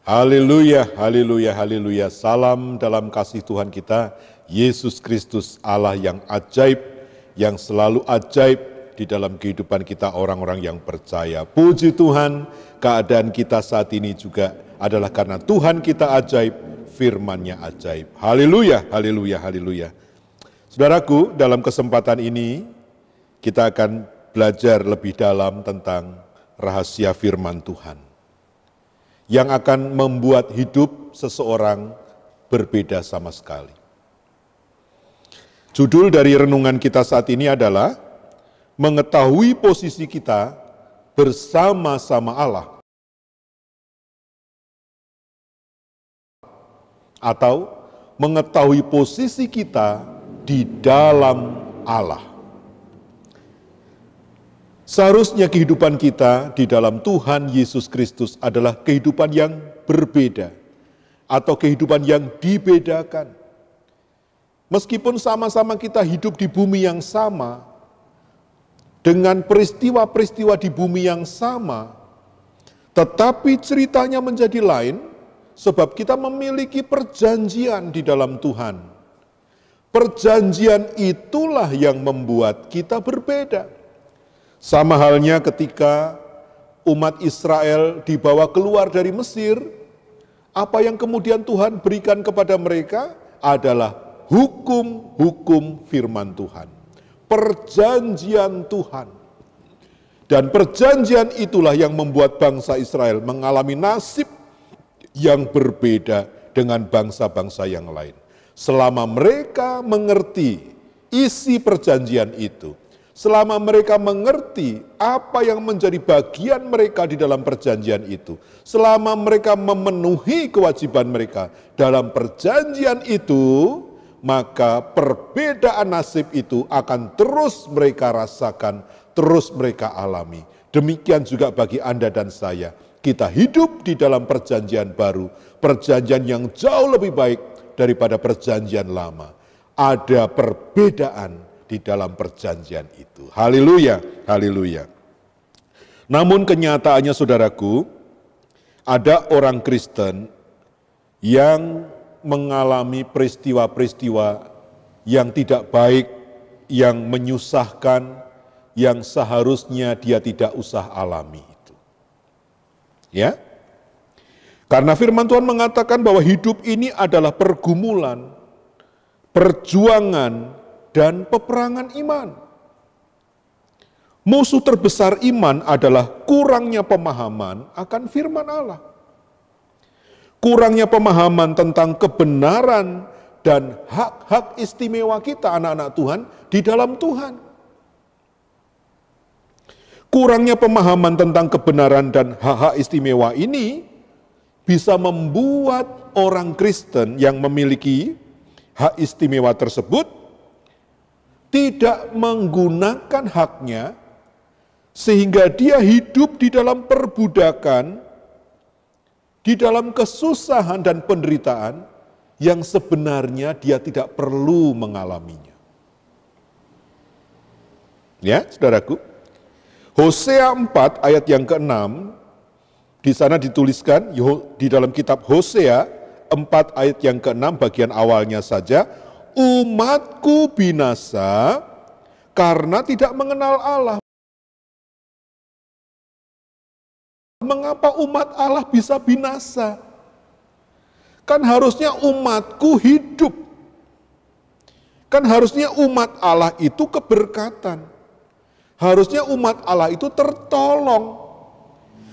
Haleluya, haleluya, haleluya. Salam dalam kasih Tuhan kita, Yesus Kristus, Allah yang ajaib, yang selalu ajaib di dalam kehidupan kita orang-orang yang percaya. Puji Tuhan, keadaan kita saat ini juga adalah karena Tuhan kita ajaib, firman-Nya ajaib. Haleluya, haleluya, haleluya. Saudaraku, dalam kesempatan ini kita akan belajar lebih dalam tentang rahasia firman Tuhan yang akan membuat hidup seseorang berbeda sama sekali. Judul dari renungan kita saat ini adalah mengetahui posisi kita bersama-sama Allah, atau mengetahui posisi kita di dalam Allah. Seharusnya kehidupan kita di dalam Tuhan Yesus Kristus adalah kehidupan yang berbeda atau kehidupan yang dibedakan. Meskipun sama-sama kita hidup di bumi yang sama, dengan peristiwa-peristiwa di bumi yang sama, tetapi ceritanya menjadi lain sebab kita memiliki perjanjian di dalam Tuhan. Perjanjian itulah yang membuat kita berbeda. Sama halnya ketika umat Israel dibawa keluar dari Mesir, apa yang kemudian Tuhan berikan kepada mereka adalah hukum-hukum firman Tuhan. Perjanjian Tuhan. Dan perjanjian itulah yang membuat bangsa Israel mengalami nasib yang berbeda dengan bangsa-bangsa yang lain. Selama mereka mengerti isi perjanjian itu, selama mereka mengerti apa yang menjadi bagian mereka di dalam perjanjian itu, selama mereka memenuhi kewajiban mereka dalam perjanjian itu, maka perbedaan nasib itu akan terus mereka rasakan, terus mereka alami. Demikian juga bagi Anda dan saya, kita hidup di dalam perjanjian baru, perjanjian yang jauh lebih baik daripada perjanjian lama. Ada perbedaan di dalam perjanjian itu. Haleluya, haleluya. Namun kenyataannya saudaraku, ada orang Kristen yang mengalami peristiwa-peristiwa yang tidak baik, yang menyusahkan, yang seharusnya dia tidak usah alami itu. Ya? Karena firman Tuhan mengatakan bahwa hidup ini adalah pergumulan, perjuangan, dan peperangan iman. Musuh terbesar iman adalah kurangnya pemahaman akan firman Allah. Kurangnya pemahaman tentang kebenaran dan hak-hak istimewa kita anak-anak Tuhan di dalam Tuhan. Kurangnya pemahaman tentang kebenaran dan hak-hak istimewa ini bisa membuat orang Kristen yang memiliki hak istimewa tersebut tidak menggunakan haknya, sehingga dia hidup di dalam perbudakan, di dalam kesusahan dan penderitaan yang sebenarnya dia tidak perlu mengalaminya. Ya, saudaraku. Hosea 4 ayat yang ke-6, di sana dituliskan di dalam kitab Hosea 4 ayat yang ke-6 bagian awalnya saja, umatku binasa karena tidak mengenal Allah. Mengapa umat Allah bisa binasa? Kan harusnya umatku hidup. Kan harusnya umat Allah itu keberkatan. Harusnya umat Allah itu tertolong.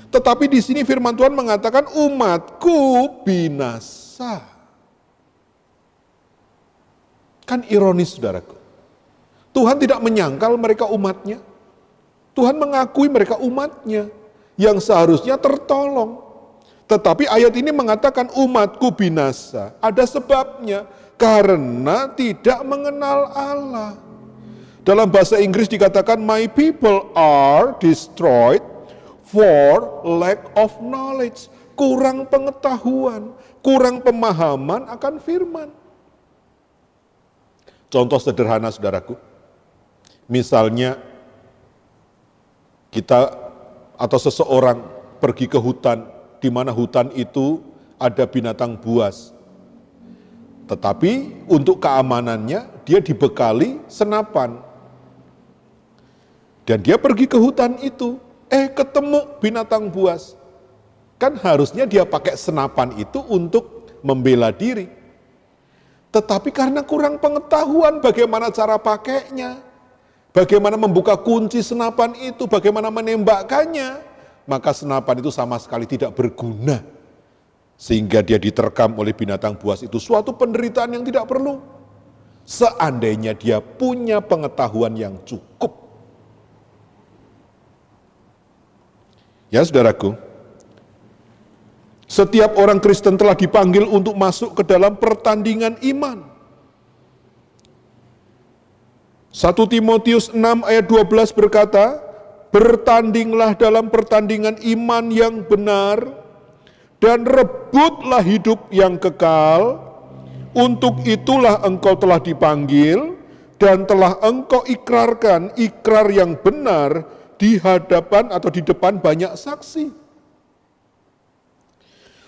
Tetapi di sini firman Tuhan mengatakan umatku binasa. Kan ironis saudaraku. Tuhan tidak menyangkal mereka umatnya. Tuhan mengakui mereka umatnya yang seharusnya tertolong. Tetapi ayat ini mengatakan umatku binasa. Ada sebabnya, karena tidak mengenal Allah. Dalam bahasa Inggris dikatakan my people are destroyed for lack of knowledge. Kurang pengetahuan, kurang pemahaman akan firman. Contoh sederhana saudaraku, misalnya kita atau seseorang pergi ke hutan, di mana hutan itu ada binatang buas. Tetapi untuk keamanannya dia dibekali senapan. Dan dia pergi ke hutan itu, ketemu binatang buas. Kan harusnya dia pakai senapan itu untuk membela diri. Tetapi karena kurang pengetahuan bagaimana cara pakainya, bagaimana membuka kunci senapan itu, bagaimana menembakkannya, maka senapan itu sama sekali tidak berguna. Sehingga dia diterkam oleh binatang buas itu, suatu penderitaan yang tidak perlu. Seandainya dia punya pengetahuan yang cukup. Ya saudaraku, setiap orang Kristen telah dipanggil untuk masuk ke dalam pertandingan iman. 1 Timotius 6 ayat 12 berkata, bertandinglah dalam pertandingan iman yang benar, dan rebutlah hidup yang kekal, untuk itulah engkau telah dipanggil, dan telah engkau ikrarkan ikrar yang benar di hadapan atau di depan banyak saksi.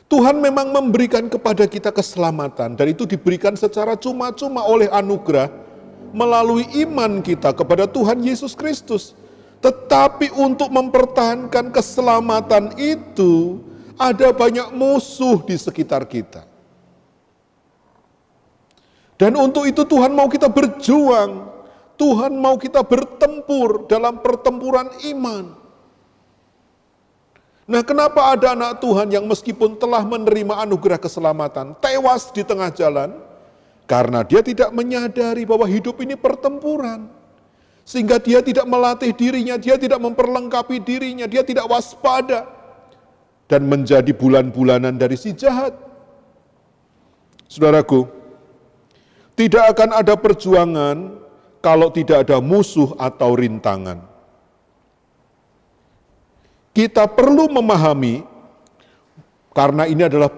Tuhan memang memberikan kepada kita keselamatan, dan itu diberikan secara cuma-cuma oleh anugerah, melalui iman kita kepada Tuhan Yesus Kristus. Tetapi untuk mempertahankan keselamatan itu, ada banyak musuh di sekitar kita. Dan untuk itu Tuhan mau kita berjuang, Tuhan mau kita bertempur dalam pertempuran iman. Nah, kenapa ada anak Tuhan yang meskipun telah menerima anugerah keselamatan, tewas di tengah jalan? Karena dia tidak menyadari bahwa hidup ini pertempuran. Sehingga dia tidak melatih dirinya, dia tidak memperlengkapi dirinya, dia tidak waspada. Dan menjadi bulan-bulanan dari si jahat. Saudaraku, tidak akan ada perjuangan kalau tidak ada musuh atau rintangan. Kita perlu memahami, karena ini adalah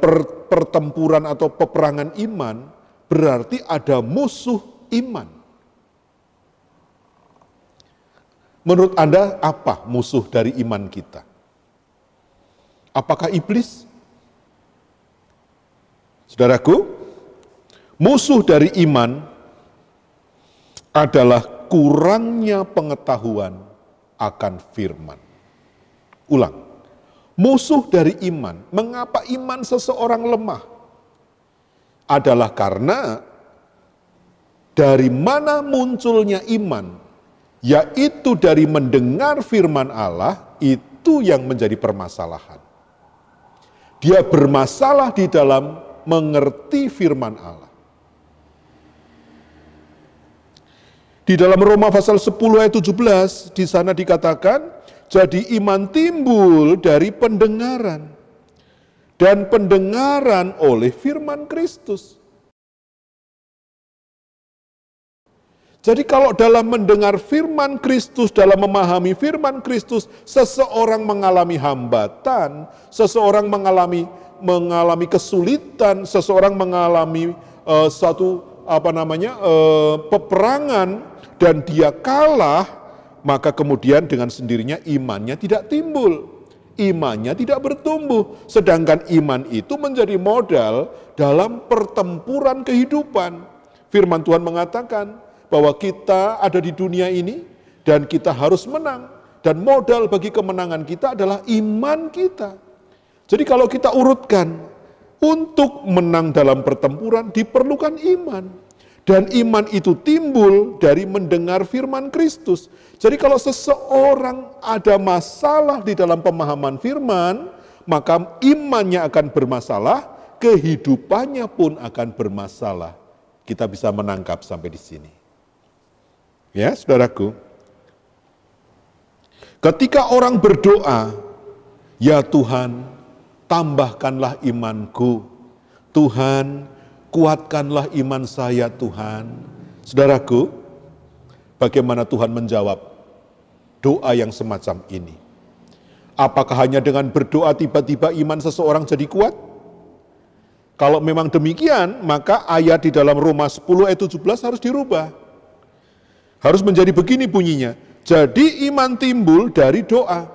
pertempuran atau peperangan iman, berarti ada musuh iman. Menurut Anda, apa musuh dari iman kita? Apakah iblis? Saudaraku, musuh dari iman adalah kurangnya pengetahuan akan firman. Ulang, musuh dari iman, mengapa iman seseorang lemah? Adalah karena dari mana munculnya iman, yaitu dari mendengar firman Allah, itu yang menjadi permasalahan. Dia bermasalah di dalam mengerti firman Allah. Di dalam Roma pasal 10 ayat 17, di sana dikatakan, jadi iman timbul dari pendengaran, dan pendengaran oleh firman Kristus. Jadi kalau dalam mendengar firman Kristus, dalam memahami firman Kristus, seseorang mengalami hambatan, seseorang mengalami kesulitan, seseorang mengalami peperangan, dan dia kalah, maka kemudian dengan sendirinya imannya tidak timbul, imannya tidak bertumbuh. Sedangkan iman itu menjadi modal dalam pertempuran kehidupan. Firman Tuhan mengatakan bahwa kita ada di dunia ini dan kita harus menang. Dan modal bagi kemenangan kita adalah iman kita. Jadi kalau kita urutkan, untuk menang dalam pertempuran diperlukan iman. Dan iman itu timbul dari mendengar firman Kristus. Jadi kalau seseorang ada masalah di dalam pemahaman firman, maka imannya akan bermasalah, kehidupannya pun akan bermasalah. Kita bisa menangkap sampai di sini. Ya, saudaraku. Ketika orang berdoa, ya Tuhan, tambahkanlah imanku. Tuhan, kuatkanlah iman saya Tuhan. Saudaraku, bagaimana Tuhan menjawab doa yang semacam ini? Apakah hanya dengan berdoa tiba-tiba iman seseorang jadi kuat? Kalau memang demikian, maka ayat di dalam Roma 10 ayat 17 harus dirubah. Harus menjadi begini bunyinya, jadi iman timbul dari doa.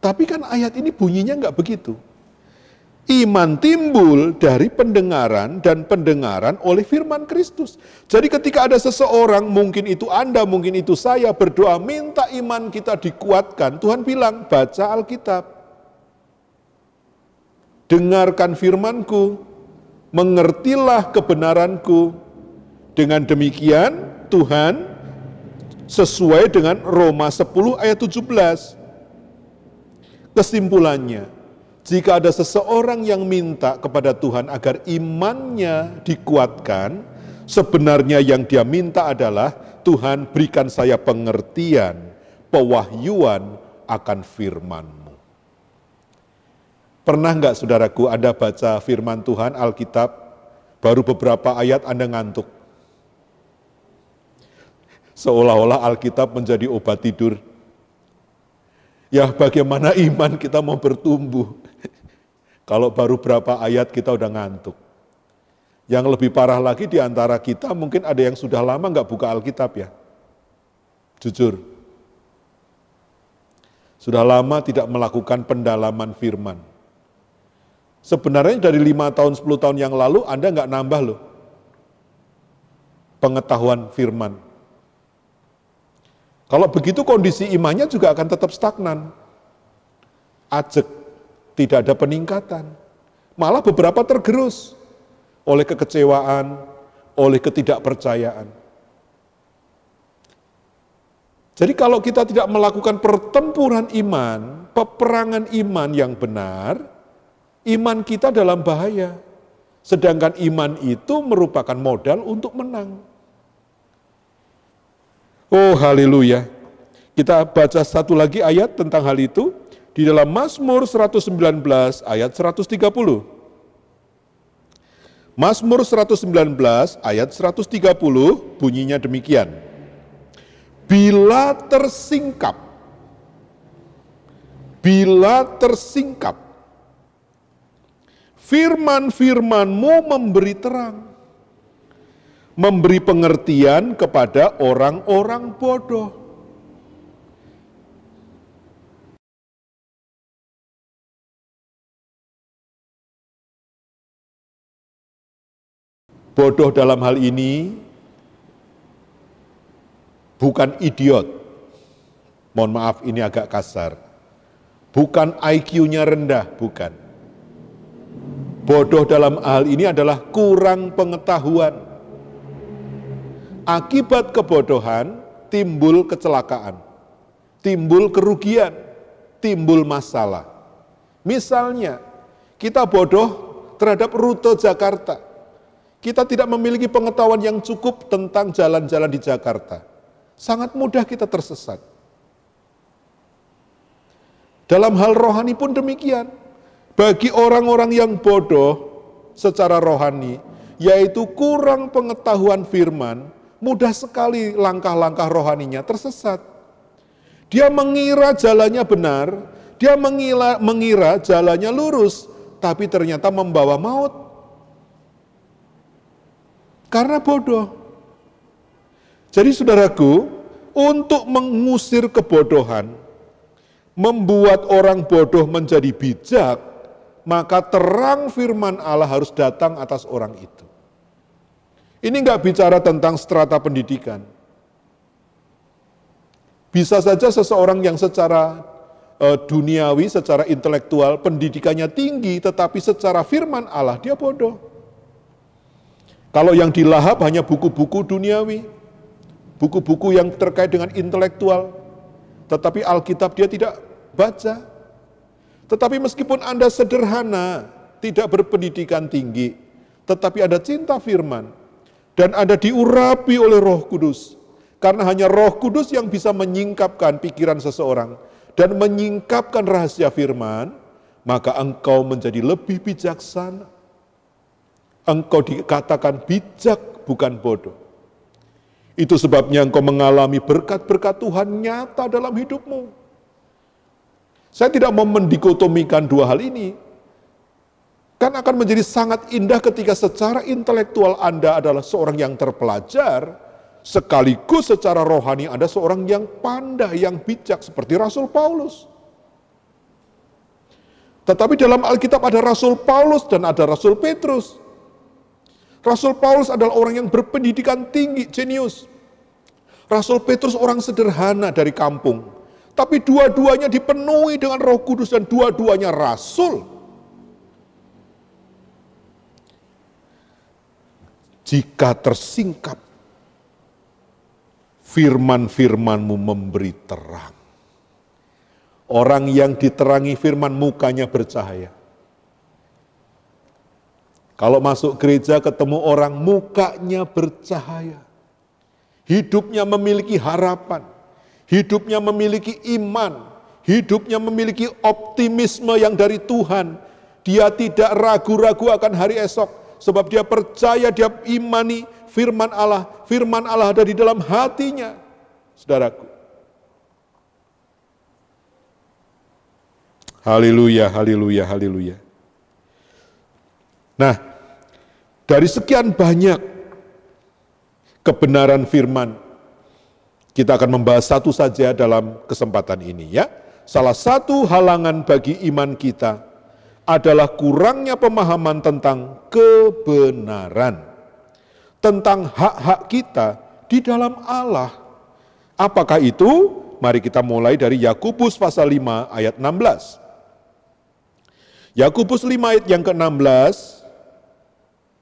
Tapi kan ayat ini bunyinya nggak begitu. Iman timbul dari pendengaran dan pendengaran oleh firman Kristus. Jadi ketika ada seseorang, mungkin itu Anda, mungkin itu saya, berdoa minta iman kita dikuatkan, Tuhan bilang, baca Alkitab. Dengarkan firman-Ku, mengertilah kebenaran-Ku. Dengan demikian Tuhan sesuai dengan Roma 10 ayat 17. Kesimpulannya, jika ada seseorang yang minta kepada Tuhan agar imannya dikuatkan, sebenarnya yang dia minta adalah, Tuhan berikan saya pengertian, pewahyuan akan firman-Mu. Pernah enggak saudaraku Anda baca firman Tuhan Alkitab, baru beberapa ayat Anda ngantuk? Seolah-olah Alkitab menjadi obat tidur. Ya bagaimana iman kita mau bertumbuh? Kalau baru berapa ayat kita udah ngantuk. Yang lebih parah lagi di antara kita mungkin ada yang sudah lama nggak buka Alkitab ya. Jujur. Sudah lama tidak melakukan pendalaman firman. Sebenarnya dari 5 tahun, 10 tahun yang lalu Anda nggak nambah loh pengetahuan firman. Kalau begitu kondisi imannya juga akan tetap stagnan. Ajek, tidak ada peningkatan. Malah beberapa tergerus oleh kekecewaan, oleh ketidakpercayaan. Jadi kalau kita tidak melakukan pertempuran iman, peperangan iman yang benar, iman kita dalam bahaya. Sedangkan iman itu merupakan modal untuk menang. Oh haleluya. Kita baca satu lagi ayat tentang hal itu di dalam Mazmur 119 ayat 130. Mazmur 119 ayat 130 bunyinya demikian. Bila tersingkap firman-firman-Mu memberi terang, memberi pengertian kepada orang-orang bodoh. Bodoh dalam hal ini bukan idiot. Mohon maaf ini agak kasar. Bukan IQ-nya rendah, bukan. Bodoh dalam hal ini adalah kurang pengetahuan. Akibat kebodohan timbul kecelakaan, timbul kerugian, timbul masalah. Misalnya, kita bodoh terhadap rute Jakarta. Kita tidak memiliki pengetahuan yang cukup tentang jalan-jalan di Jakarta. Sangat mudah kita tersesat. Dalam hal rohani pun demikian. Bagi orang-orang yang bodoh secara rohani, yaitu kurang pengetahuan firman, mudah sekali langkah-langkah rohaninya tersesat. Dia mengira jalannya benar, dia mengira jalannya lurus, tapi ternyata membawa maut. Karena bodoh. Jadi saudaraku, untuk mengusir kebodohan, membuat orang bodoh menjadi bijak, maka terang firman Allah harus datang atas orang itu. Ini enggak bicara tentang strata pendidikan. Bisa saja seseorang yang secara duniawi, secara intelektual, pendidikannya tinggi, tetapi secara firman Allah dia bodoh. Kalau yang dilahap hanya buku-buku duniawi, buku-buku yang terkait dengan intelektual, tetapi Alkitab dia tidak baca. Tetapi meskipun Anda sederhana, tidak berpendidikan tinggi, tetapi ada cinta firman, dan Anda diurapi oleh Roh Kudus, karena hanya Roh Kudus yang bisa menyingkapkan pikiran seseorang, dan menyingkapkan rahasia firman, maka engkau menjadi lebih bijaksana. Engkau dikatakan bijak, bukan bodoh. Itu sebabnya engkau mengalami berkat-berkat Tuhan nyata dalam hidupmu. Saya tidak mau mendikotomikan dua hal ini. Kan akan menjadi sangat indah ketika secara intelektual Anda adalah seorang yang terpelajar, sekaligus secara rohani Anda seorang yang pandai, yang bijak, seperti Rasul Paulus. Tetapi dalam Alkitab ada Rasul Paulus dan ada Rasul Petrus. Rasul Paulus adalah orang yang berpendidikan tinggi, jenius. Rasul Petrus orang sederhana dari kampung. Tapi dua-duanya dipenuhi dengan Roh Kudus dan dua-duanya rasul. Jika tersingkap, firman-firman-Mu memberi terang. Orang yang diterangi firman mukanya bercahaya. Kalau masuk gereja ketemu orang mukanya bercahaya. Hidupnya memiliki harapan. Hidupnya memiliki iman. Hidupnya memiliki optimisme yang dari Tuhan. Dia tidak ragu-ragu akan hari esok. Sebab dia percaya, dia imani firman Allah. Firman Allah ada di dalam hatinya. Saudaraku. Haleluya, haleluya, haleluya. Nah, dari sekian banyak kebenaran firman, kita akan membahas satu saja dalam kesempatan ini ya. Salah satu halangan bagi iman kita adalah kurangnya pemahaman tentang kebenaran. Tentang hak-hak kita di dalam Allah. Apakah itu? Mari kita mulai dari Yakobus pasal 5 ayat 16. Yakobus 5 ayat yang ke-16,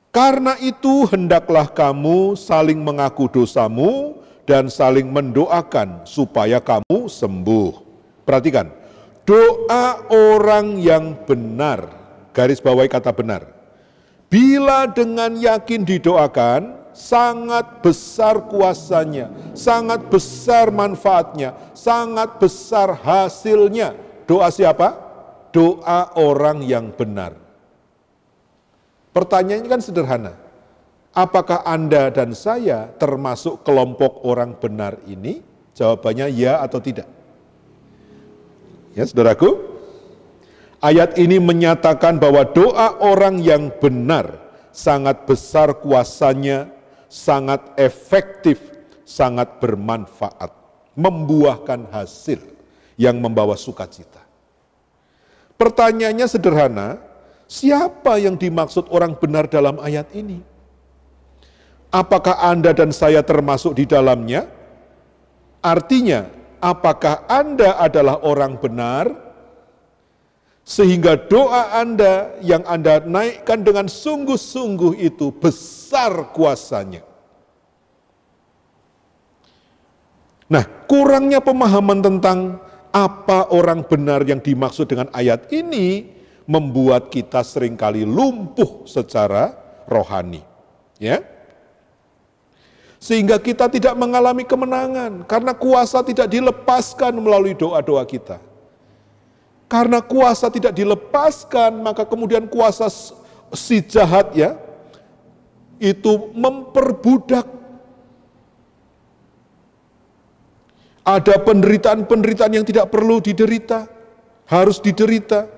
karena itu hendaklah kamu saling mengaku dosamu dan saling mendoakan supaya kamu sembuh. Perhatikan, doa orang yang benar, garis bawahi kata benar. Bila dengan yakin didoakan, sangat besar kuasanya, sangat besar manfaatnya, sangat besar hasilnya. Doa siapa? Doa orang yang benar. Pertanyaannya kan sederhana. Apakah Anda dan saya termasuk kelompok orang benar ini? Jawabannya ya atau tidak. Ya, saudaraku. Ayat ini menyatakan bahwa doa orang yang benar sangat besar kuasanya, sangat efektif, sangat bermanfaat, membuahkan hasil yang membawa sukacita. Pertanyaannya sederhana, siapa yang dimaksud orang benar dalam ayat ini? Apakah Anda dan saya termasuk di dalamnya? Artinya, apakah Anda adalah orang benar? Sehingga doa Anda yang Anda naikkan dengan sungguh-sungguh itu besar kuasanya. Nah, kurangnya pemahaman tentang apa orang benar yang dimaksud dengan ayat ini membuat kita seringkali lumpuh secara rohani. Ya. Sehingga kita tidak mengalami kemenangan karena kuasa tidak dilepaskan melalui doa-doa kita. Karena kuasa tidak dilepaskan, maka kemudian kuasa si jahat ya itu memperbudak. Ada penderitaan-penderitaan yang tidak perlu diderita, harus diderita.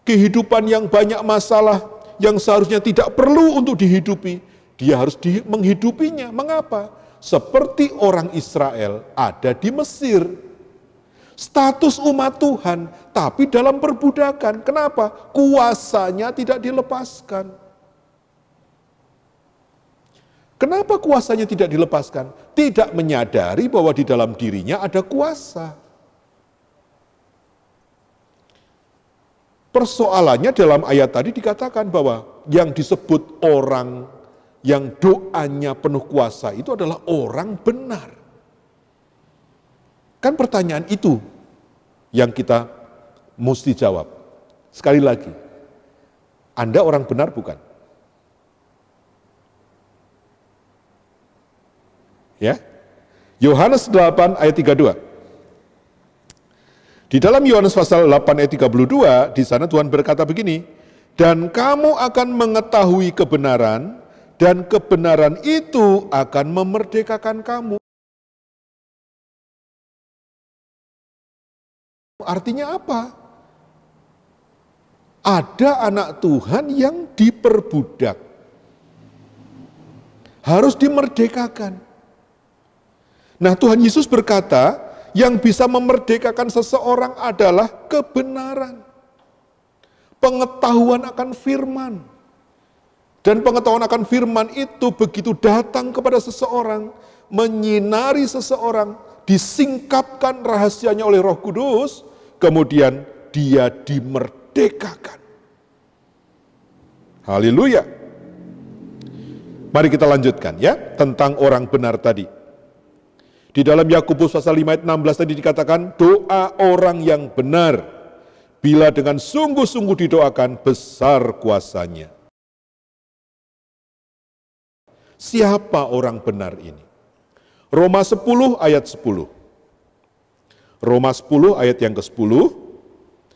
Kehidupan yang banyak masalah, yang seharusnya tidak perlu untuk dihidupi, dia harus menghidupinya. Mengapa? Seperti orang Israel ada di Mesir. Status umat Tuhan, tapi dalam perbudakan. Kenapa? Kuasanya tidak dilepaskan. Kenapa kuasanya tidak dilepaskan? Tidak menyadari bahwa di dalam dirinya ada kuasa. Persoalannya dalam ayat tadi dikatakan bahwa yang disebut orang yang doanya penuh kuasa itu adalah orang benar. Kan pertanyaan itu yang kita mesti jawab. Sekali lagi, Anda orang benar bukan? Ya. Yohanes 8 ayat 32. Di dalam Yohanes pasal 8 ayat 32, di sana Tuhan berkata begini, dan kamu akan mengetahui kebenaran, dan kebenaran itu akan memerdekakan kamu. Artinya apa? Ada anak Tuhan yang diperbudak. Harus dimerdekakan. Nah, Tuhan Yesus berkata, yang bisa memerdekakan seseorang adalah kebenaran. pengetahuan akan firman. Dan pengetahuan akan firman itu begitu datang kepada seseorang, menyinari seseorang, disingkapkan rahasianya oleh Roh Kudus, kemudian dia dimerdekakan. Haleluya. Mari kita lanjutkan ya, tentang orang benar tadi. Di dalam Yakobus pasal 5 ayat 16 tadi dikatakan, doa orang yang benar, bila dengan sungguh-sungguh didoakan, besar kuasanya. Siapa orang benar ini? Roma 10 ayat 10. Roma 10 ayat yang ke-10.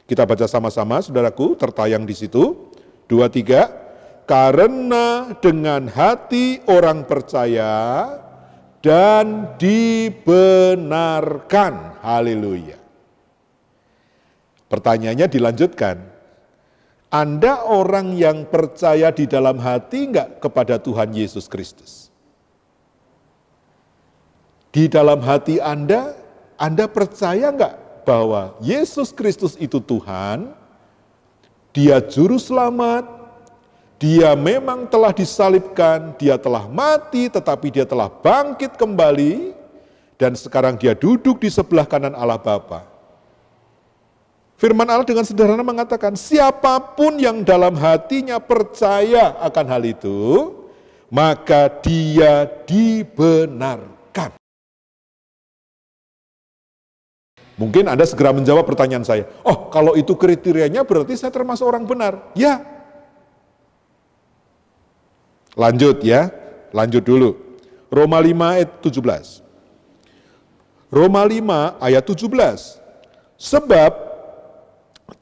Kita baca sama-sama, saudaraku, tertayang di situ. 2, 3. Karena dengan hati orang percaya dan dibenarkan. Haleluya. Pertanyaannya dilanjutkan. Anda orang yang percaya di dalam hati enggak kepada Tuhan Yesus Kristus? Di dalam hati Anda percaya enggak bahwa Yesus Kristus itu Tuhan, Dia Juru Selamat, Dia memang telah disalibkan, Dia telah mati, tetapi Dia telah bangkit kembali, dan sekarang Dia duduk di sebelah kanan Allah Bapa. Firman Allah dengan sederhana mengatakan, siapapun yang dalam hatinya percaya akan hal itu, maka dia dibenarkan. Mungkin Anda segera menjawab pertanyaan saya, oh kalau itu kriterianya berarti saya termasuk orang benar. Ya. Lanjut ya, lanjut dulu. Roma 5 ayat 17. Roma 5 ayat 17. Sebab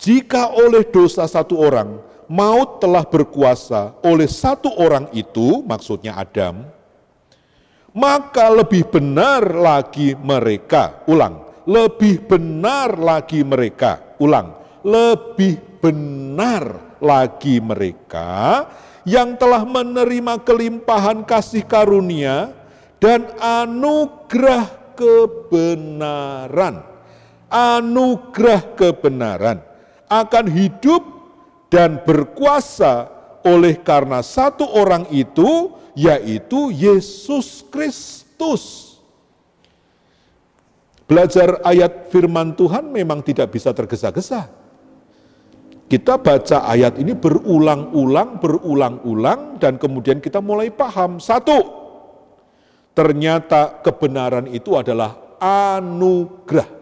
jika oleh dosa satu orang, maut telah berkuasa oleh satu orang itu, maksudnya Adam, maka lebih benar lagi mereka, lebih benar lagi mereka, lebih benar lagi mereka yang telah menerima kelimpahan kasih karunia dan anugerah kebenaran akan hidup dan berkuasa oleh karena satu orang itu, yaitu Yesus Kristus. Belajar ayat firman Tuhan memang tidak bisa tergesa-gesa. Kita baca ayat ini berulang-ulang, dan kemudian kita mulai paham. Satu, ternyata kebenaran itu adalah anugerah.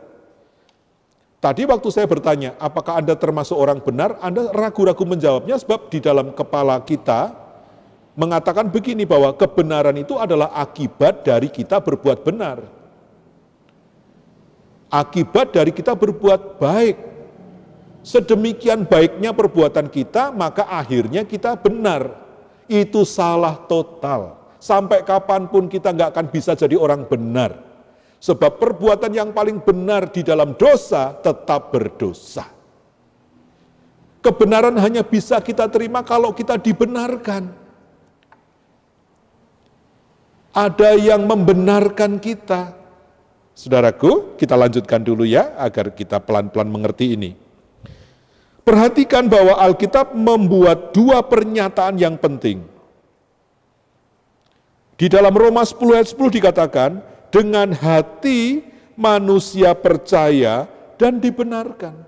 Tadi waktu saya bertanya, apakah Anda termasuk orang benar? Anda ragu-ragu menjawabnya sebab di dalam kepala kita mengatakan begini, bahwa kebenaran itu adalah akibat dari kita berbuat benar. Akibat dari kita berbuat baik. Sedemikian baiknya perbuatan kita, maka akhirnya kita benar. Itu salah total. Sampai kapanpun kita nggak akan bisa jadi orang benar. Sebab perbuatan yang paling benar di dalam dosa tetap berdosa. Kebenaran hanya bisa kita terima kalau kita dibenarkan. Ada yang membenarkan kita. Saudaraku, kita lanjutkan dulu ya, agar kita pelan-pelan mengerti ini. Perhatikan bahwa Alkitab membuat dua pernyataan yang penting. Di dalam Roma 10 ayat 10 dikatakan, dengan hati manusia percaya dan dibenarkan.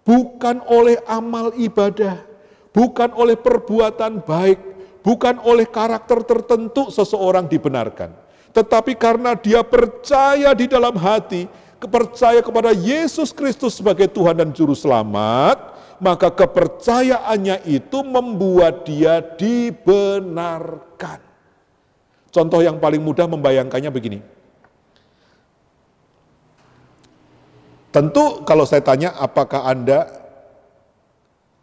Bukan oleh amal ibadah, bukan oleh perbuatan baik, bukan oleh karakter tertentu seseorang dibenarkan. Tetapi karena dia percaya di dalam hati, percaya kepada Yesus Kristus sebagai Tuhan dan Juru Selamat, maka kepercayaannya itu membuat dia dibenarkan. Contoh yang paling mudah membayangkannya begini. Tentu kalau saya tanya apakah Anda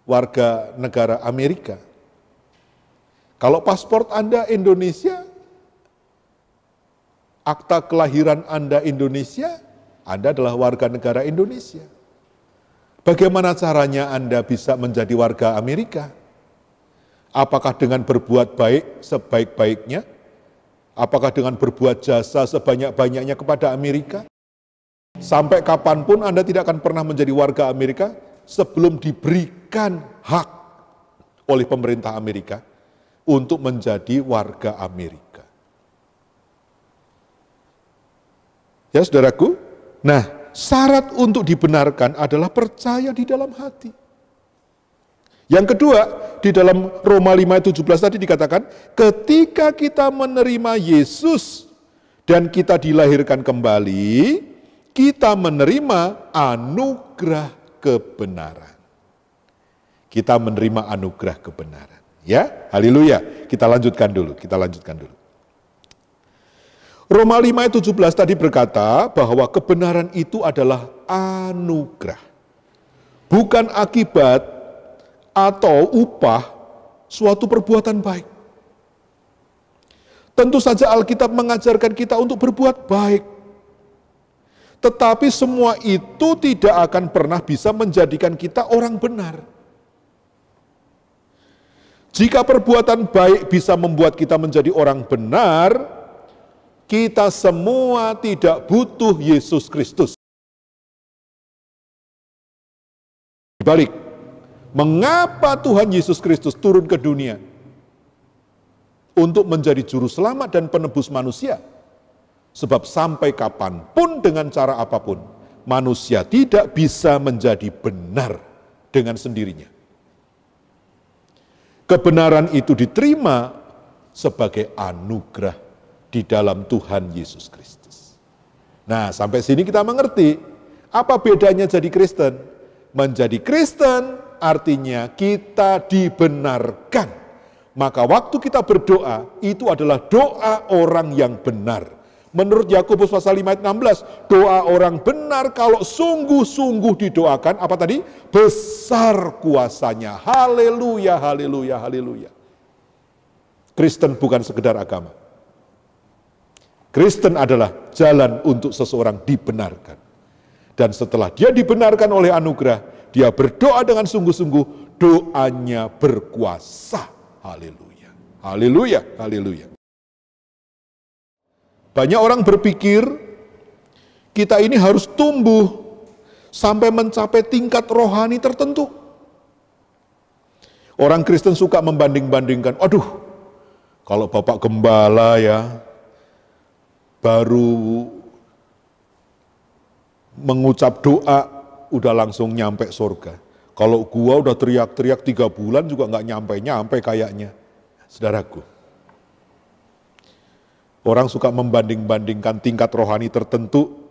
warga negara Amerika? Kalau paspor Anda Indonesia, akta kelahiran Anda Indonesia, Anda adalah warga negara Indonesia. Bagaimana caranya Anda bisa menjadi warga Amerika? Apakah dengan berbuat baik sebaik-baiknya? Apakah dengan berbuat jasa sebanyak-banyaknya kepada Amerika? Sampai kapanpun Anda tidak akan pernah menjadi warga Amerika sebelum diberikan hak oleh pemerintah Amerika untuk menjadi warga Amerika. Ya saudaraku, nah syarat untuk dibenarkan adalah percaya di dalam hati. Yang kedua, di dalam Roma 5:17 tadi dikatakan, ketika kita menerima Yesus dan kita dilahirkan kembali, kita menerima anugerah kebenaran. Kita menerima anugerah kebenaran. Ya, haleluya. Kita lanjutkan dulu. Roma 5:17 tadi berkata bahwa kebenaran itu adalah anugerah. Bukan akibat atau upah suatu perbuatan baik. Tentu saja Alkitab mengajarkan kita untuk berbuat baik. Tetapi semua itu tidak akan pernah bisa menjadikan kita orang benar. Jika perbuatan baik bisa membuat kita menjadi orang benar, kita semua tidak butuh Yesus Kristus. Dibalik, mengapa Tuhan Yesus Kristus turun ke dunia? Untuk menjadi juru selamat dan penebus manusia. Sebab sampai kapanpun dengan cara apapun, manusia tidak bisa menjadi benar dengan sendirinya. Kebenaran itu diterima sebagai anugerah di dalam Tuhan Yesus Kristus. Nah, sampai sini kita mengerti apa bedanya jadi Kristen. Menjadi Kristen artinya kita dibenarkan. Maka waktu kita berdoa, itu adalah doa orang yang benar. Menurut Yakobus pasal 5 ayat 16, doa orang benar kalau sungguh-sungguh didoakan, apa tadi? Besar kuasanya. Haleluya, haleluya, haleluya. Kristen bukan sekedar agama. Kristen adalah jalan untuk seseorang dibenarkan. Dan setelah dia dibenarkan oleh anugerah, dia berdoa dengan sungguh-sungguh, doanya berkuasa. Haleluya, haleluya, haleluya. Banyak orang berpikir kita ini harus tumbuh sampai mencapai tingkat rohani tertentu. Orang Kristen suka membanding-bandingkan, aduh, kalau Bapak Gembala ya, baru mengucap doa, udah langsung nyampe surga. Kalau gua udah teriak-teriak 3 bulan juga nggak nyampe-nyampe kayaknya. Saudaraku, orang suka membanding-bandingkan tingkat rohani tertentu.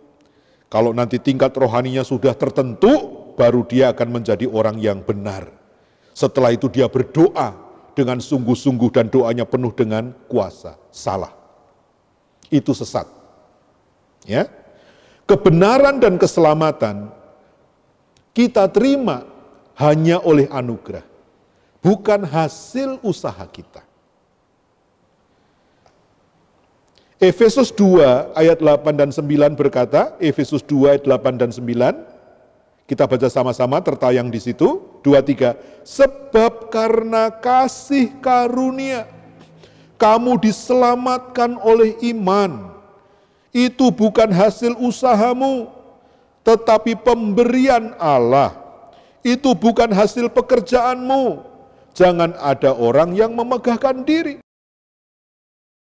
Kalau nanti tingkat rohaninya sudah tertentu, baru dia akan menjadi orang yang benar. Setelah itu dia berdoa dengan sungguh-sungguh dan doanya penuh dengan kuasa. Salah. Itu sesat. Ya. Kebenaran dan keselamatan kita terima hanya oleh anugerah, bukan hasil usaha kita. Efesus 2 ayat 8 dan 9 berkata, Efesus 2 ayat 8 dan 9, kita baca sama-sama, tertayang di situ, 2-3. Sebab karena kasih karunia, kamu diselamatkan oleh iman. Itu bukan hasil usahamu, tetapi pemberian Allah. Itu bukan hasil pekerjaanmu. Jangan ada orang yang memegahkan diri.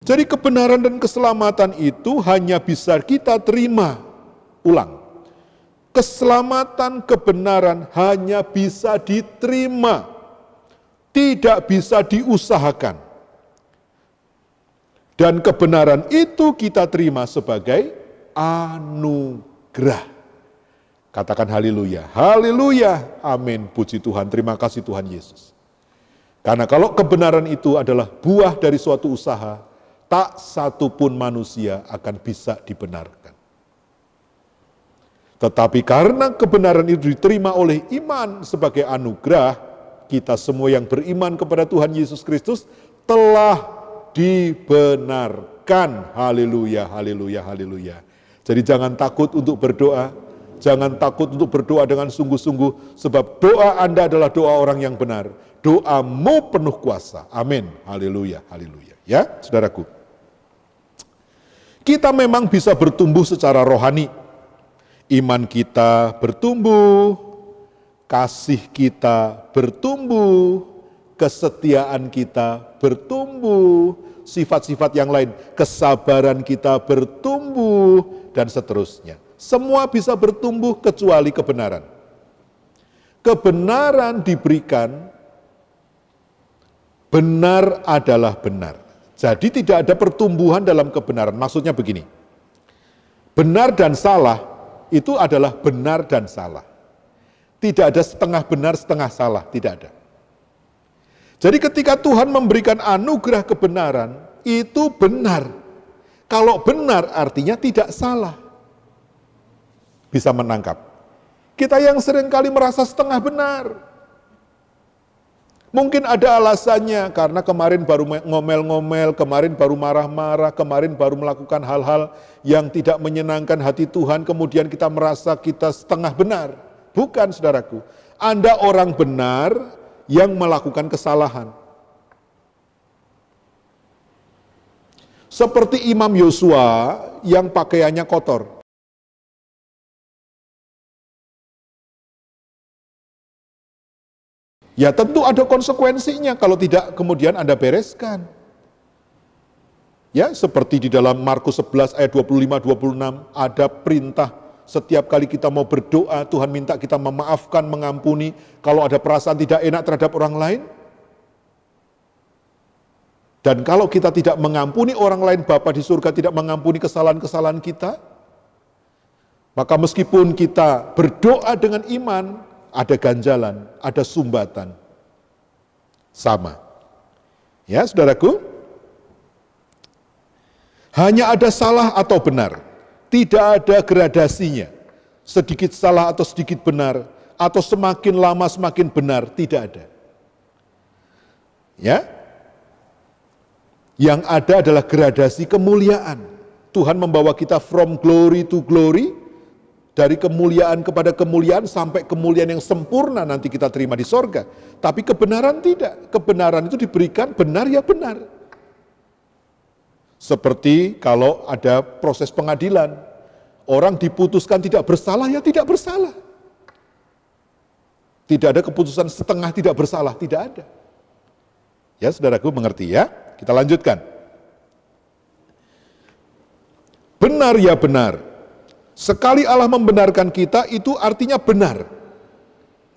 Jadi kebenaran dan keselamatan itu hanya bisa kita terima. Ulang. Keselamatan, kebenaran hanya bisa diterima. Tidak bisa diusahakan. Dan kebenaran itu kita terima sebagai anugerah. Katakan haleluya. Haleluya. Amin. Puji Tuhan. Terima kasih Tuhan Yesus. Karena kalau kebenaran itu adalah buah dari suatu usaha, tak satu pun manusia akan bisa dibenarkan. Tetapi karena kebenaran itu diterima oleh iman sebagai anugerah, kita semua yang beriman kepada Tuhan Yesus Kristus telah dibenarkan. Haleluya, haleluya, haleluya. Jadi jangan takut untuk berdoa, jangan takut untuk berdoa dengan sungguh-sungguh, sebab doa Anda adalah doa orang yang benar. Doamu penuh kuasa. Amin. Haleluya, haleluya. Ya, saudaraku. Kita memang bisa bertumbuh secara rohani. Iman kita bertumbuh, kasih kita bertumbuh, kesetiaan kita bertumbuh, sifat-sifat yang lain, kesabaran kita bertumbuh, dan seterusnya. Semua bisa bertumbuh kecuali kebenaran. Kebenaran diberikan, benar adalah benar. Jadi tidak ada pertumbuhan dalam kebenaran. Maksudnya begini, benar dan salah itu adalah benar dan salah. Tidak ada setengah benar, setengah salah, tidak ada. Jadi ketika Tuhan memberikan anugerah kebenaran, itu benar. Kalau benar artinya tidak salah. Bisa menangkap. Kita yang seringkali merasa setengah benar. Mungkin ada alasannya, karena kemarin baru ngomel-ngomel, kemarin baru marah-marah, kemarin baru melakukan hal-hal yang tidak menyenangkan hati Tuhan, kemudian kita merasa kita setengah benar. Bukan, saudaraku. Anda orang benar yang melakukan kesalahan. Seperti Imam Yosua yang pakaiannya kotor. Ya tentu ada konsekuensinya kalau tidak kemudian Anda bereskan. Ya, seperti di dalam Markus 11 ayat 25-26 ada perintah setiap kali kita mau berdoa, Tuhan minta kita memaafkan, mengampuni kalau ada perasaan tidak enak terhadap orang lain. Dan kalau kita tidak mengampuni orang lain, Bapa di surga tidak mengampuni kesalahan-kesalahan kita. Maka meskipun kita berdoa dengan iman, ada ganjalan, ada sumbatan. Sama. Ya, saudaraku. Hanya ada salah atau benar. Tidak ada gradasinya. Sedikit salah atau sedikit benar. Atau semakin lama semakin benar. Tidak ada. Ya. Yang ada adalah gradasi kemuliaan. Tuhan membawa kita from glory to glory. Dari kemuliaan kepada kemuliaan sampai kemuliaan yang sempurna nanti kita terima di sorga. Tapi kebenaran tidak. Kebenaran itu diberikan benar ya benar. Seperti kalau ada proses pengadilan. Orang diputuskan tidak bersalah ya tidak bersalah. Tidak ada keputusan setengah tidak bersalah. Tidak ada. Ya saudaraku mengerti ya. Kita lanjutkan. Benar ya benar. Sekali Allah membenarkan kita, itu artinya benar.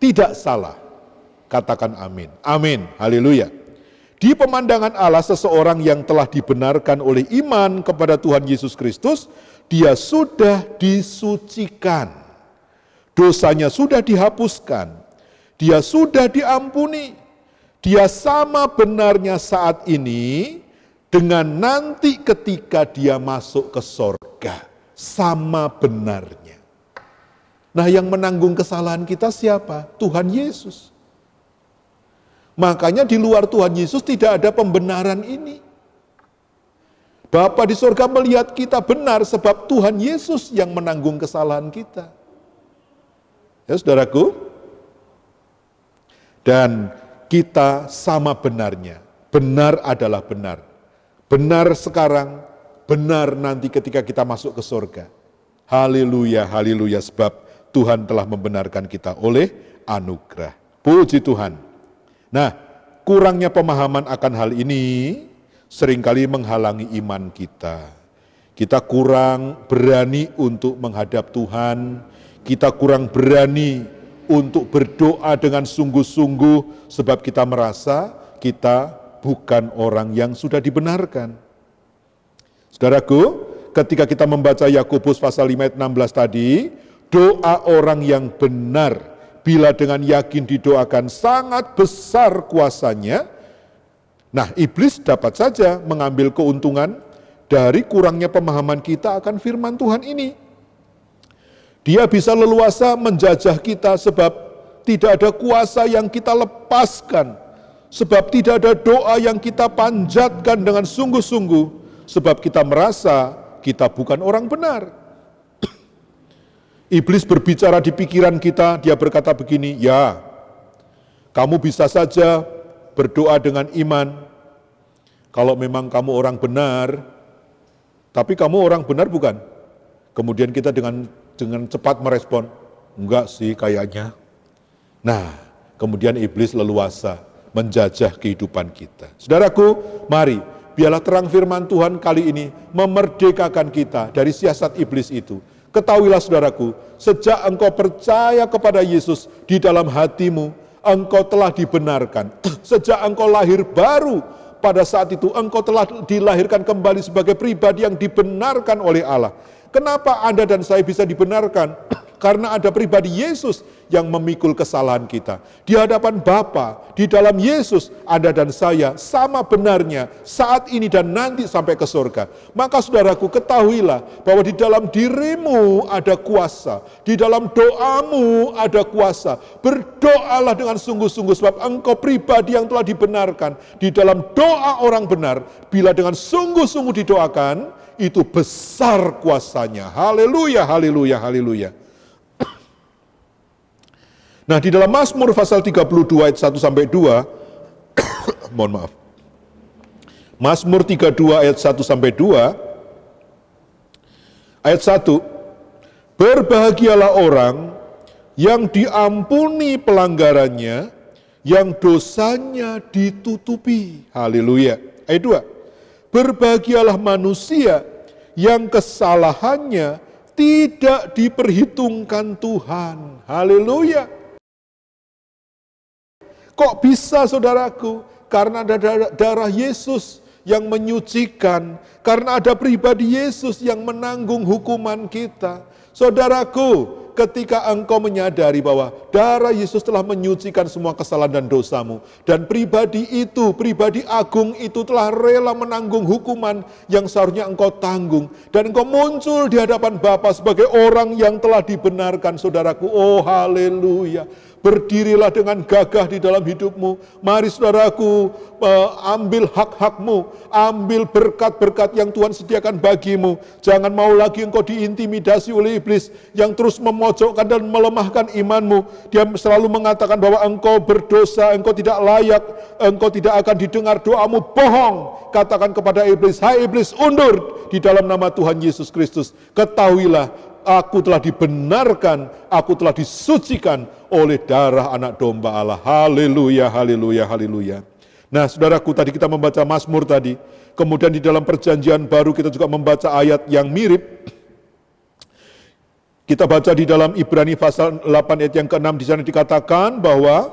Tidak salah. Katakan amin. Amin. Haleluya. Di pemandangan Allah, seseorang yang telah dibenarkan oleh iman kepada Tuhan Yesus Kristus, dia sudah disucikan. Dosanya sudah dihapuskan. Dia sudah diampuni. Dia sama benarnya saat ini dengan nanti ketika dia masuk ke sorga. Sama benarnya. Nah, yang menanggung kesalahan kita siapa? Tuhan Yesus. Makanya di luar Tuhan Yesus tidak ada pembenaran ini. Bapa di surga melihat kita benar sebab Tuhan Yesus yang menanggung kesalahan kita. Ya, saudaraku. Dan kita sama benarnya. Benar adalah benar. Benar sekarang, benar nanti ketika kita masuk ke surga. Haleluya, haleluya, sebab Tuhan telah membenarkan kita oleh anugerah. Puji Tuhan. Nah, kurangnya pemahaman akan hal ini seringkali menghalangi iman kita. Kita kurang berani untuk menghadap Tuhan, kita kurang berani untuk berdoa dengan sungguh-sungguh sebab kita merasa kita bukan orang yang sudah dibenarkan. Saudaraku, ketika kita membaca Yakobus pasal 5 ayat 16 tadi, doa orang yang benar bila dengan yakin didoakan sangat besar kuasanya. Nah, iblis dapat saja mengambil keuntungan dari kurangnya pemahaman kita akan firman Tuhan ini. Dia bisa leluasa menjajah kita sebab tidak ada kuasa yang kita lepaskan, sebab tidak ada doa yang kita panjatkan dengan sungguh-sungguh, sebab kita merasa kita bukan orang benar. Iblis berbicara di pikiran kita, dia berkata begini, ya, kamu bisa saja berdoa dengan iman, kalau memang kamu orang benar, tapi kamu orang benar bukan? Kemudian kita dengan cepat merespon, enggak sih kayaknya. Nah, kemudian iblis leluasa menjajah kehidupan kita. Saudaraku, mari biarlah terang firman Tuhan kali ini memerdekakan kita dari siasat iblis itu. Ketahuilah saudaraku, sejak engkau percaya kepada Yesus di dalam hatimu, engkau telah dibenarkan. Sejak engkau lahir baru, pada saat itu engkau telah dilahirkan kembali sebagai pribadi yang dibenarkan oleh Allah. Kenapa Anda dan saya bisa dibenarkan? Karena ada pribadi Yesus yang memikul kesalahan kita. Di hadapan Bapa, di dalam Yesus, Anda dan saya sama benarnya saat ini dan nanti sampai ke surga. Maka saudaraku, ketahuilah bahwa di dalam dirimu ada kuasa. Di dalam doamu ada kuasa. Berdoalah dengan sungguh-sungguh sebab engkau pribadi yang telah dibenarkan. Di dalam doa orang benar, bila dengan sungguh-sungguh didoakan, itu besar kuasanya. Haleluya, haleluya, haleluya. Nah, di dalam Mazmur pasal 32 ayat 1 sampai 2, mohon maaf. Mazmur 32 ayat 1 sampai 2, ayat 1, berbahagialah orang yang diampuni pelanggarannya, yang dosanya ditutupi. Haleluya. Ayat 2, berbahagialah manusia yang kesalahannya tidak diperhitungkan Tuhan. Haleluya. Kok bisa saudaraku? Karena ada darah Yesus yang menyucikan. Karena ada pribadi Yesus yang menanggung hukuman kita. Saudaraku, ketika engkau menyadari bahwa darah Yesus telah menyucikan semua kesalahan dan dosamu. Dan pribadi itu, pribadi agung itu telah rela menanggung hukuman yang seharusnya engkau tanggung. Dan engkau muncul di hadapan Bapa sebagai orang yang telah dibenarkan, saudaraku. Oh haleluya. Berdirilah dengan gagah di dalam hidupmu. Mari saudaraku, ambil hak-hakmu, ambil berkat-berkat yang Tuhan sediakan bagimu. Jangan mau lagi engkau diintimidasi oleh iblis yang terus memojokkan dan melemahkan imanmu. Dia selalu mengatakan bahwa engkau berdosa, engkau tidak layak, engkau tidak akan didengar doamu. Bohong. Katakan kepada iblis, hai iblis, undur di dalam nama Tuhan Yesus Kristus. Ketahuilah, aku telah dibenarkan, aku telah disucikan oleh darah anak domba Allah. Haleluya, haleluya, haleluya. Nah saudaraku, tadi kita membaca Mazmur tadi. Kemudian di dalam perjanjian baru kita juga membaca ayat yang mirip. Kita baca di dalam Ibrani pasal 8 ayat yang ke-6, di sana dikatakan bahwa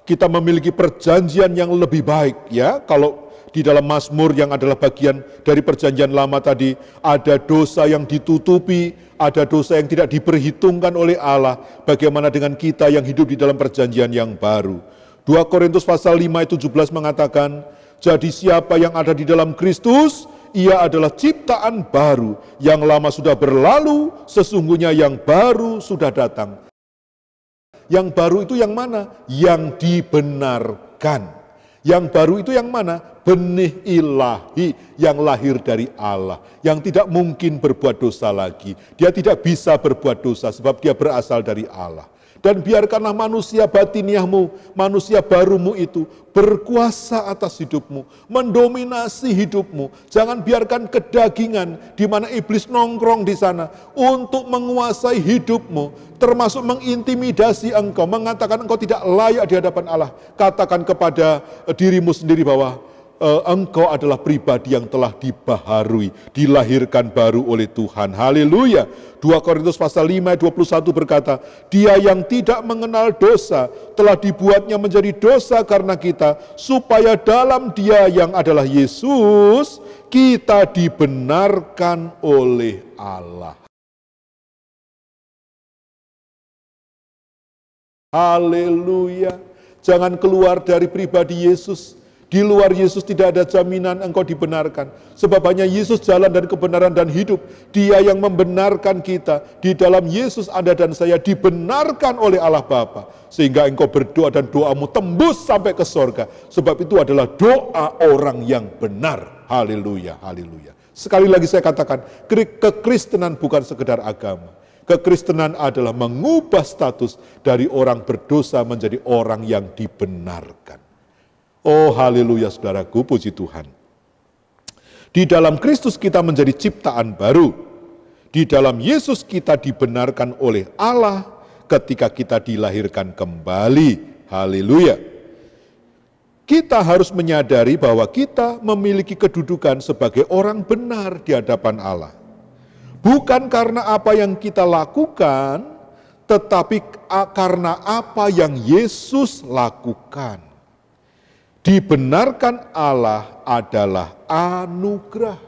kita memiliki perjanjian yang lebih baik. Ya, kalau di dalam Mazmur yang adalah bagian dari perjanjian lama tadi, ada dosa yang ditutupi, ada dosa yang tidak diperhitungkan oleh Allah. Bagaimana dengan kita yang hidup di dalam perjanjian yang baru? 2 Korintus pasal 5 ayat 17 mengatakan, jadi siapa yang ada di dalam Kristus, ia adalah ciptaan baru. Yang lama sudah berlalu, sesungguhnya yang baru sudah datang. Yang baru itu yang mana? Yang dibenarkan. Yang baru itu yang mana? Benih ilahi yang lahir dari Allah, yang tidak mungkin berbuat dosa lagi. Dia tidak bisa berbuat dosa sebab dia berasal dari Allah. Dan biarkanlah manusia batiniahmu, manusia barumu itu berkuasa atas hidupmu, mendominasi hidupmu. Jangan biarkan kedagingan di mana iblis nongkrong di sana untuk menguasai hidupmu, termasuk mengintimidasi engkau, mengatakan engkau tidak layak di hadapan Allah. Katakan kepada dirimu sendiri bahwa engkau adalah pribadi yang telah dibaharui, dilahirkan baru oleh Tuhan. Haleluya. 2 Korintus pasal 5 ayat 21 berkata, dia yang tidak mengenal dosa telah dibuatnya menjadi dosa karena kita, supaya dalam dia yang adalah Yesus, kita dibenarkan oleh Allah. Haleluya. Jangan keluar dari pribadi Yesus. Di luar Yesus tidak ada jaminan engkau dibenarkan. Sebab hanya Yesus jalan dan kebenaran dan hidup. Dia yang membenarkan kita. Di dalam Yesus Anda dan saya dibenarkan oleh Allah Bapa. Sehingga engkau berdoa dan doamu tembus sampai ke sorga. Sebab itu adalah doa orang yang benar. Haleluya, haleluya. Sekali lagi saya katakan, kekristenan bukan sekedar agama. Kekristenan adalah mengubah status dari orang berdosa menjadi orang yang dibenarkan. Oh haleluya saudaraku, puji Tuhan. Di dalam Kristus kita menjadi ciptaan baru. Di dalam Yesus kita dibenarkan oleh Allah ketika kita dilahirkan kembali. Haleluya. Kita harus menyadari bahwa kita memiliki kedudukan sebagai orang benar di hadapan Allah. Bukan karena apa yang kita lakukan, tetapi karena apa yang Yesus lakukan. Dibenarkan Allah adalah anugerah.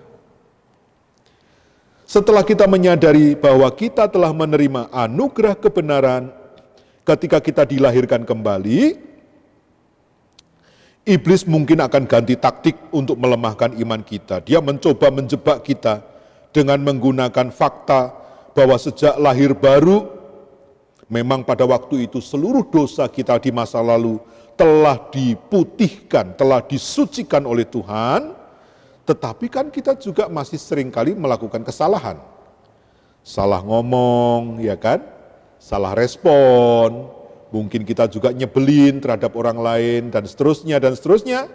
Setelah kita menyadari bahwa kita telah menerima anugerah kebenaran ketika kita dilahirkan kembali, iblis mungkin akan ganti taktik untuk melemahkan iman kita. Dia mencoba menjebak kita dengan menggunakan fakta bahwa sejak lahir baru, memang pada waktu itu seluruh dosa kita di masa lalu telah diputihkan, telah disucikan oleh Tuhan, tetapi kan kita juga masih seringkali melakukan kesalahan. Salah ngomong, ya kan? Salah respon, mungkin kita juga nyebelin terhadap orang lain, dan seterusnya, dan seterusnya.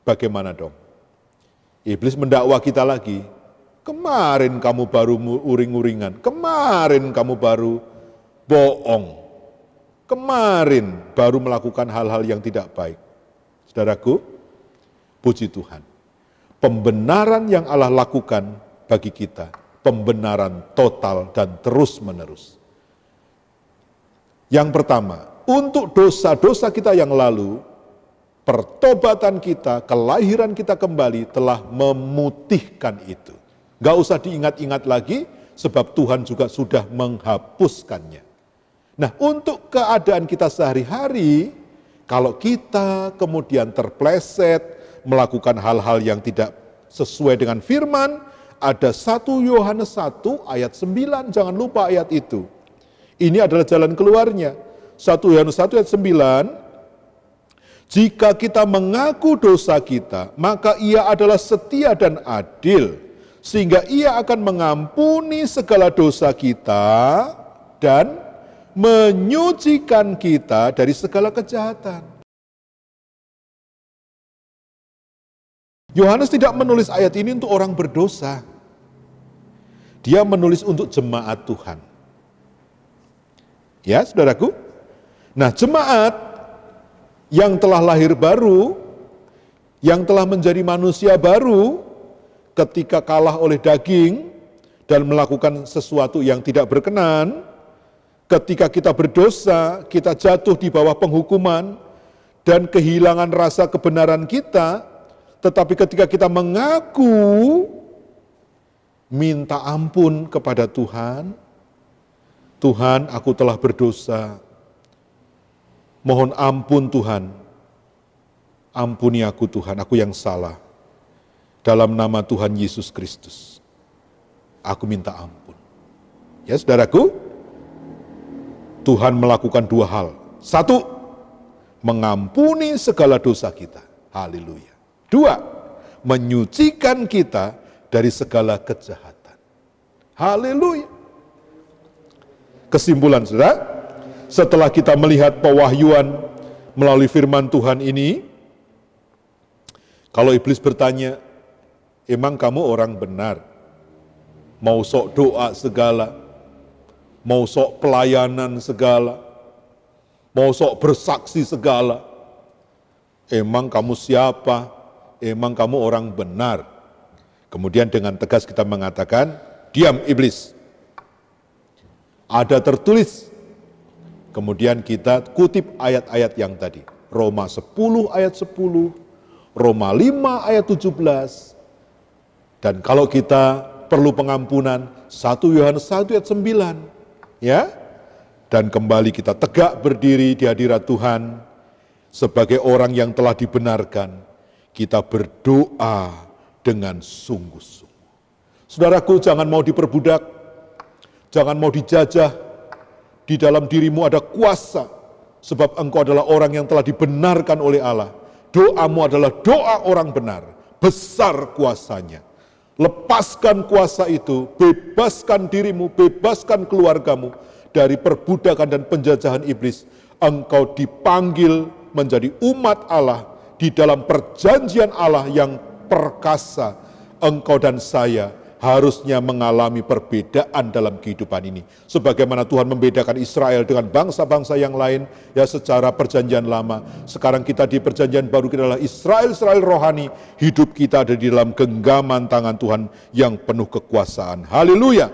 Bagaimana dong? Iblis mendakwa kita lagi. Kemarin kamu baru uring-uringan, kemarin kamu baru bohong, kemarin baru melakukan hal-hal yang tidak baik. Saudaraku, puji Tuhan. Pembenaran yang Allah lakukan bagi kita, pembenaran total dan terus-menerus. Yang pertama, untuk dosa-dosa kita yang lalu, pertobatan kita, kelahiran kita kembali telah memutihkan itu. Gak usah diingat-ingat lagi, sebab Tuhan juga sudah menghapuskannya. Nah, untuk keadaan kita sehari-hari, kalau kita kemudian terpleset, melakukan hal-hal yang tidak sesuai dengan firman, ada 1 Yohanes 1 ayat 9, jangan lupa ayat itu. Ini adalah jalan keluarnya. 1 Yohanes 1 ayat 9, jika kita mengaku dosa kita, maka ia adalah setia dan adil, sehingga ia akan mengampuni segala dosa kita dan menyucikan kita dari segala kejahatan. Yohanes tidak menulis ayat ini untuk orang berdosa. Dia menulis untuk jemaat Tuhan. Ya, saudaraku. Nah, jemaat yang telah lahir baru, yang telah menjadi manusia baru, ketika kalah oleh daging dan melakukan sesuatu yang tidak berkenan, ketika kita berdosa, kita jatuh di bawah penghukuman dan kehilangan rasa kebenaran kita, tetapi ketika kita mengaku, minta ampun kepada Tuhan, Tuhan, aku telah berdosa, mohon ampun Tuhan, ampuni aku Tuhan, aku yang salah. Dalam nama Tuhan Yesus Kristus, aku minta ampun. Ya saudaraku, Tuhan melakukan 2 hal. 1, mengampuni segala dosa kita. Haleluya. 2, menyucikan kita dari segala kejahatan. Haleluya. Kesimpulan, saudara, setelah kita melihat pewahyuan melalui firman Tuhan ini, kalau iblis bertanya, emang kamu orang benar? Mau sok doa segala, mau sok pelayanan segala, mau sok bersaksi segala. Emang kamu siapa? Emang kamu orang benar? Kemudian dengan tegas kita mengatakan, diam iblis. Ada tertulis. Kemudian kita kutip ayat-ayat yang tadi. Roma 10 ayat 10, Roma 5 ayat 17. Dan kalau kita perlu pengampunan, 1 Yohanes 1 ayat 9. Ya. Dan kembali kita tegak berdiri di hadirat Tuhan sebagai orang yang telah dibenarkan. Kita berdoa dengan sungguh-sungguh. Saudaraku, jangan mau diperbudak. Jangan mau dijajah, di dalam dirimu ada kuasa, sebab engkau adalah orang yang telah dibenarkan oleh Allah. Doamu adalah doa orang benar, besar kuasanya. Lepaskan kuasa itu, bebaskan dirimu, bebaskan keluargamu dari perbudakan dan penjajahan iblis. Engkau dipanggil menjadi umat Allah di dalam perjanjian Allah yang perkasa. Engkau dan saya harusnya mengalami perbedaan dalam kehidupan ini. Sebagaimana Tuhan membedakan Israel dengan bangsa-bangsa yang lain ya secara perjanjian lama. Sekarang kita di perjanjian baru, kita adalah Israel rohani. Hidup kita ada di dalam genggaman tangan Tuhan yang penuh kekuasaan. Haleluya.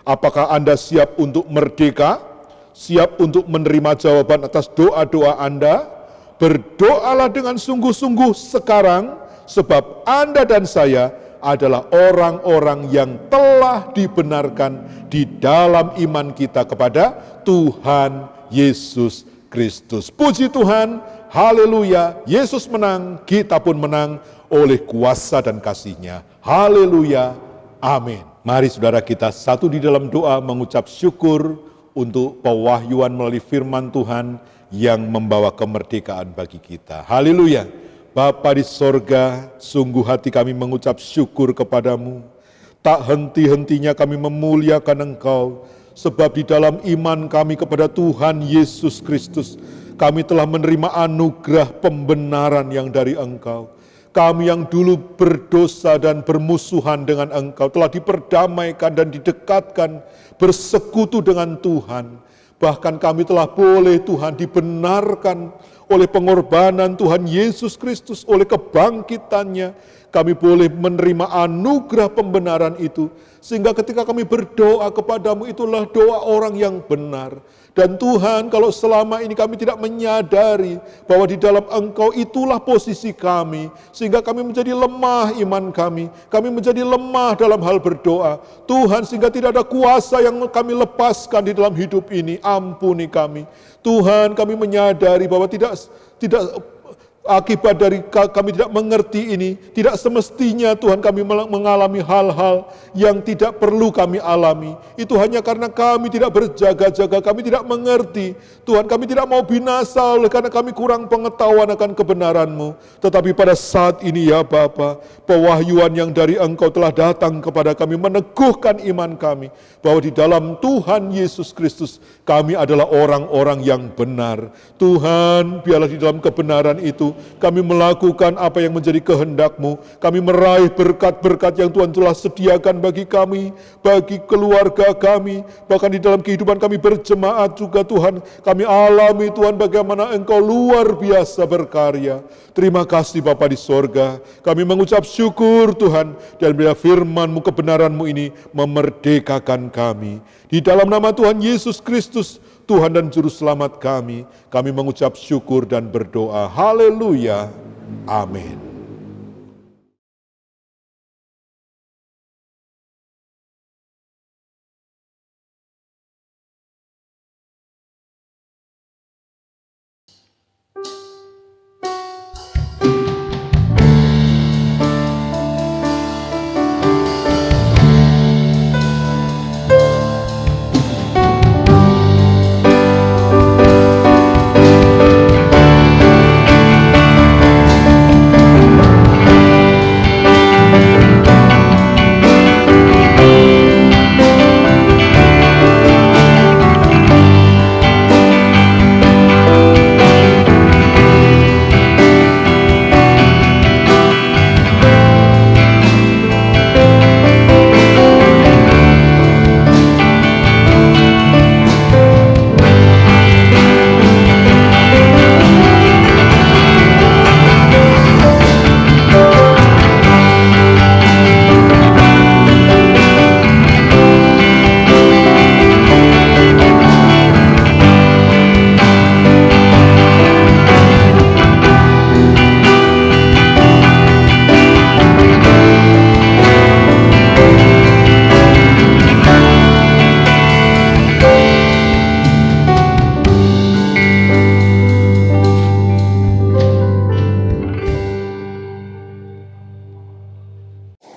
Apakah Anda siap untuk merdeka? Siap untuk menerima jawaban atas doa-doa Anda? Berdoalah dengan sungguh-sungguh sekarang, sebab Anda dan saya adalah orang-orang yang telah dibenarkan di dalam iman kita kepada Tuhan Yesus Kristus. Puji Tuhan, haleluya, Yesus menang, kita pun menang oleh kuasa dan kasih-Nya. Haleluya, amin. Mari saudara kita satu di dalam doa mengucap syukur untuk pewahyuan melalui firman Tuhan yang membawa kemerdekaan bagi kita. Haleluya. Bapa di sorga, sungguh hati kami mengucap syukur kepadamu. Tak henti-hentinya kami memuliakan Engkau, sebab di dalam iman kami kepada Tuhan Yesus Kristus, kami telah menerima anugerah pembenaran yang dari Engkau. Kami yang dulu berdosa dan bermusuhan dengan Engkau, telah diperdamaikan dan didekatkan, bersekutu dengan Tuhan. Bahkan kami telah boleh Tuhan dibenarkan oleh pengorbanan Tuhan Yesus Kristus, oleh kebangkitannya, kami boleh menerima anugerah pembenaran itu. Sehingga ketika kami berdoa kepadamu, itulah doa orang yang benar. Dan Tuhan, kalau selama ini kami tidak menyadari bahwa di dalam Engkau itulah posisi kami, sehingga kami menjadi lemah iman kami menjadi lemah dalam hal berdoa. Tuhan, sehingga tidak ada kuasa yang kami lepaskan di dalam hidup ini, ampuni kami. Tuhan, kami menyadari bahwa tidak akibat dari kami tidak mengerti ini, tidak semestinya Tuhan kami mengalami hal-hal yang tidak perlu kami alami. Itu hanya karena kami tidak berjaga-jaga, kami tidak mengerti. Tuhan, kami tidak mau binasa oleh karena kami kurang pengetahuan akan kebenaran-Mu. Tetapi pada saat ini ya Bapa, pewahyuan yang dari Engkau telah datang kepada kami, meneguhkan iman kami, bahwa di dalam Tuhan Yesus Kristus kami adalah orang-orang yang benar. Tuhan, biarlah di dalam kebenaran itu kami melakukan apa yang menjadi kehendak-Mu. Kami meraih berkat-berkat yang Tuhan telah sediakan bagi kami, bagi keluarga kami, bahkan di dalam kehidupan kami berjemaat juga Tuhan. Kami alami Tuhan bagaimana Engkau luar biasa berkarya. Terima kasih Bapa di sorga. Kami mengucap syukur Tuhan, dan bila firman-Mu, kebenaran-Mu ini memerdekakan kami. Di dalam nama Tuhan Yesus Kristus, Tuhan dan Juru Selamat kami mengucap syukur dan berdoa. Haleluya. Amin.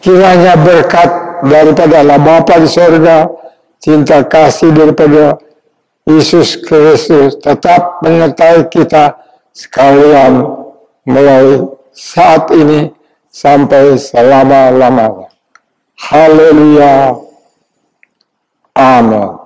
Kiranya berkat daripada Allah Bapa di sorga, cinta kasih daripada Yesus Kristus tetap menyertai kita sekalian mulai saat ini sampai selama-lamanya. Haleluya. Amin.